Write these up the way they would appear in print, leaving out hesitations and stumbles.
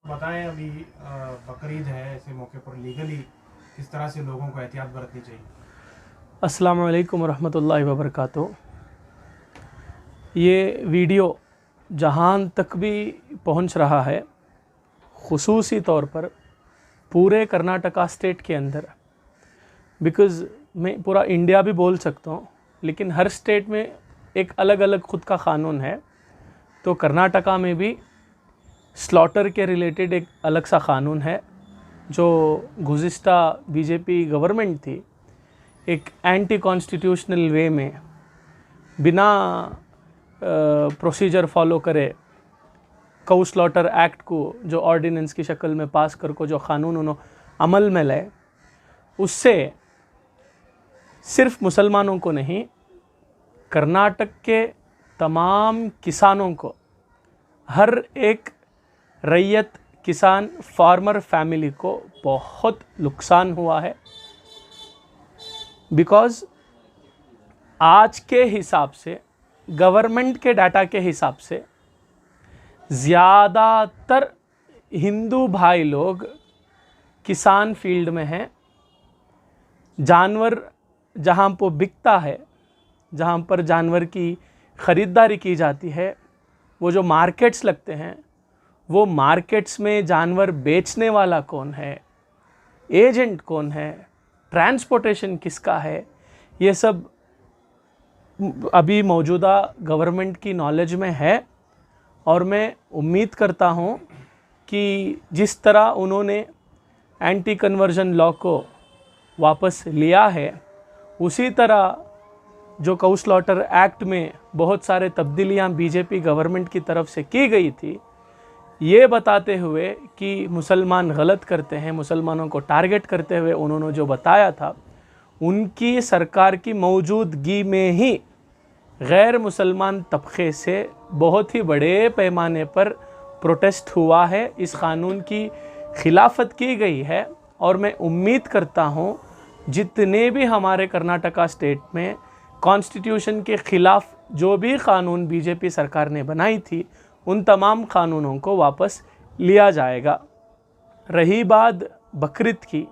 बताएं अभी बकरीद है, ऐसे मौके पर लीगली किस तरह से लोगों को एहतियात बरतनी चाहिए। अस्सलाम वालेकुम रहमतुल्लाहि व बरकातुहू। ये वीडियो जहां तक भी पहुंच रहा है, ख़ुसूसी तौर पर पूरे कर्नाटका स्टेट के अंदर, बिकॉज़ मैं पूरा इंडिया भी बोल सकता हूँ, लेकिन हर स्टेट में एक अलग अलग ख़ुद का क़ानून है। तो कर्नाटका में भी स्लॉटर के रिलेटेड एक अलग सा क़ानून है, जो गुज़िश्ता बीजेपी गवर्नमेंट थी, एक एंटी कॉन्स्टिट्यूशनल वे में बिना प्रोसीजर फॉलो करे काऊ स्लॉटर एक्ट को जो ऑर्डिनेंस की शक्ल में पास कर को जो क़ानून उन्होंने अमल में लाए, उससे सिर्फ मुसलमानों को नहीं, कर्नाटक के तमाम किसानों को, हर एक रैयत किसान फार्मर फैमिली को बहुत नुकसान हुआ है। बिकॉज़ आज के हिसाब से, गवर्नमेंट के डाटा के हिसाब से, ज़्यादातर हिंदू भाई लोग किसान फील्ड में हैं। जानवर जहाँ पर बिकता है, जहाँ पर जानवर की ख़रीदारी की जाती है, वो जो मार्केट्स लगते हैं, वो मार्केट्स में जानवर बेचने वाला कौन है, एजेंट कौन है, ट्रांसपोर्टेशन किसका है, ये सब अभी मौजूदा गवर्नमेंट की नॉलेज में है। और मैं उम्मीद करता हूँ कि जिस तरह उन्होंने एंटी कन्वर्जन लॉ को वापस लिया है, उसी तरह जो काऊ स्लॉटर एक्ट में बहुत सारे तब्दीलियाँ बीजेपी गवर्नमेंट की तरफ से की गई थी, ये बताते हुए कि मुसलमान गलत करते हैं, मुसलमानों को टारगेट करते हुए उन्होंने जो बताया था, उनकी सरकार की मौजूदगी में ही गैर मुसलमान तबके से बहुत ही बड़े पैमाने पर प्रोटेस्ट हुआ है, इस क़ानून की खिलाफत की गई है। और मैं उम्मीद करता हूँ जितने भी हमारे कर्नाटका स्टेट में कॉन्स्टिट्यूशन के ख़िलाफ़ जो भी क़ानून बीजेपी सरकार ने बनाई थी, उन तमाम क़ानूनों को वापस लिया जाएगा। रही बात बकरीद की,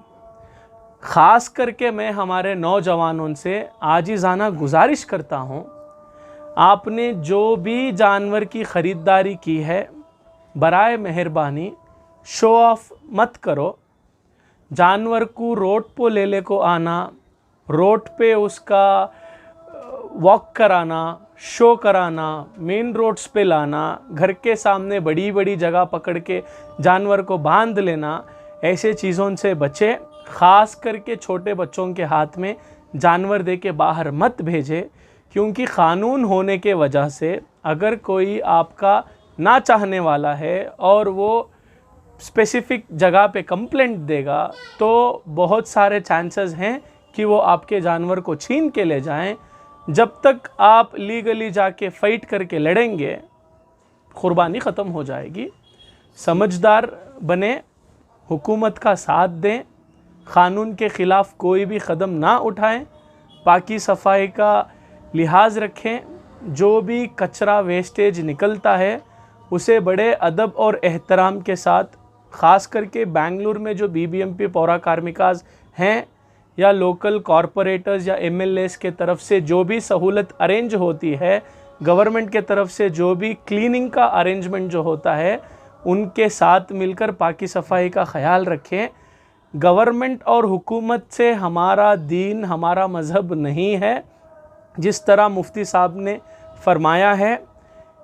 ख़ास करके मैं हमारे नौजवानों से आजिज़ाना गुजारिश करता हूँ, आपने जो भी जानवर की ख़रीदारी की है, बराए मेहरबानी शो ऑफ मत करो। जानवर को रोड पे ले को आना, रोड पे उसका वॉक कराना, शो कराना, मेन रोड्स पे लाना, घर के सामने बड़ी बड़ी जगह पकड़ के जानवर को बांध लेना, ऐसे चीज़ों से बचे। ख़ास करके छोटे बच्चों के हाथ में जानवर दे के बाहर मत भेजे, क्योंकि क़ानून होने के वजह से अगर कोई आपका ना चाहने वाला है और वो स्पेसिफ़िक जगह पे कंप्लेंट देगा, तो बहुत सारे चांसेस हैं कि वो आपके जानवर को छीन के ले जाएं। जब तक आप लीगली जाके फ़ाइट करके लड़ेंगे, क़ुरबानी ख़त्म हो जाएगी। समझदार बने, हुकूमत का साथ दें, क़ानून के ख़िलाफ़ कोई भी कदम ना उठाएं, पाकी सफाई का लिहाज रखें, जो भी कचरा वेस्टेज निकलता है उसे बड़े अदब और एहतराम के साथ, ख़ास करके बेंगलुरु में जो बीबीएमपी पौरा कार्मिकाज हैं या लोकल कॉरपोरेटर्स या एमएलएस के तरफ से जो भी सहूलत अरेंज होती है, गवर्नमेंट के तरफ से जो भी क्लीनिंग का अरेंजमेंट जो होता है, उनके साथ मिलकर पाकी सफाई का ख्याल रखें। गवर्नमेंट और हुकूमत से हमारा दीन, हमारा मज़हब नहीं है। जिस तरह मुफ्ती साहब ने फरमाया है,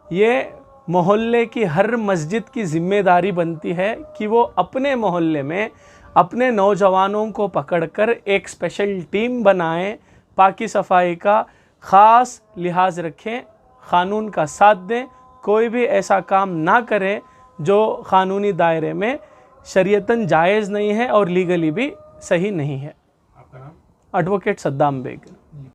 ये मोहल्ले की हर मस्जिद की ज़िम्मेदारी बनती है कि वो अपने मोहल्ले में अपने नौजवानों को पकड़कर एक स्पेशल टीम बनाएं, पाकी सफाई का ख़ास लिहाज रखें, क़ानून का साथ दें, कोई भी ऐसा काम ना करें जो क़ानूनी दायरे में शरीयतन जायज़ नहीं है और लीगली भी सही नहीं है। आपका नाम? Advocate Saddam bag.